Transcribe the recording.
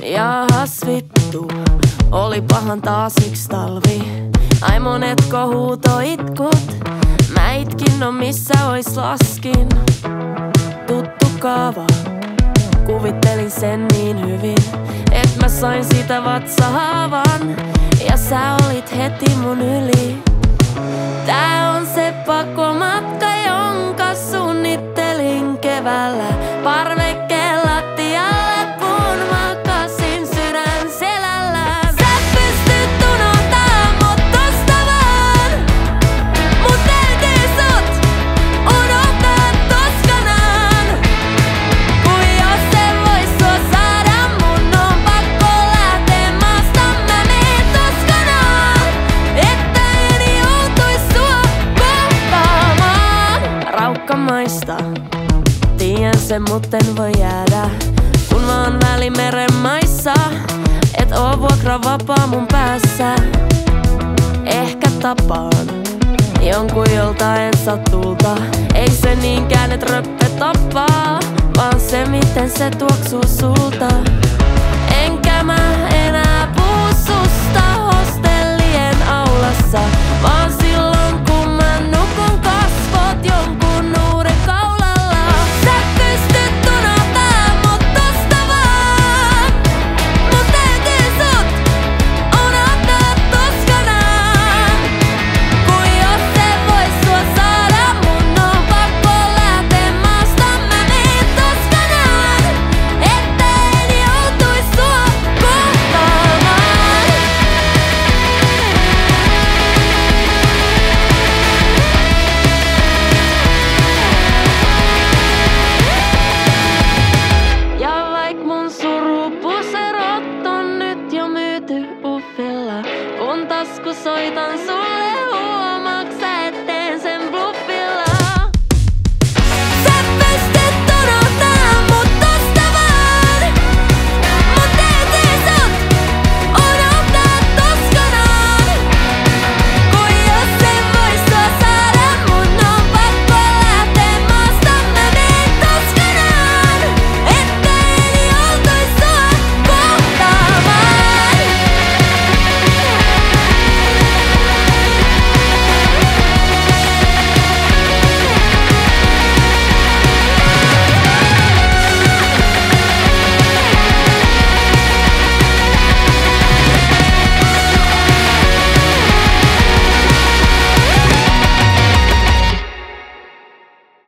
Jahas vittu, olipahan taas yks talvi. Ai monetko huutoitkut, mä itkin, no missä ois laskin. Tuttu kaava, kuvittelin sen niin hyvin, et mä sain siitä vatsahaavan, ja sä olit heti mun yli. Tää on se pakomatka, jonka suunnittelin keväällä parvekkeen lattialle, kun makasin sydän selällään. Sä pystyt unohtaa mut tosta vaan, mut täytyy sut unohtaa toskanaan. Kun jos en vois sua saada, mun on pakko lähteä maasta. Mä meen toskanaan, että en joutuis sua kohtaamaan. Raukkamaista, tiedän sen, mut en voi jäädä, kun mä oon Välimeren maissa. Et oo vuokra vapaa mun päässä. Ehkä tapaan jonkun joltain satulta. Ei se niinkään et röppö tappaa, vaan se miten se tuoksuu sulta. Enkä mä enää puhu susta hostellien aulassa, vaan silloin kun mä nukun kasvot jonkun uuden kaulalla. Sä pystyt unohtaa mut tosta vaan, mut täytyy sut unohtaa toskanaan. Kun jos en vois sua saada, mun on pakko lähteä maasta. Mä meen toskanaan, että en joutuis sua kohtaamaan. Ja vaik mun surupuserot on nyt jo myyty buffilla, kun tasku soitan sulle.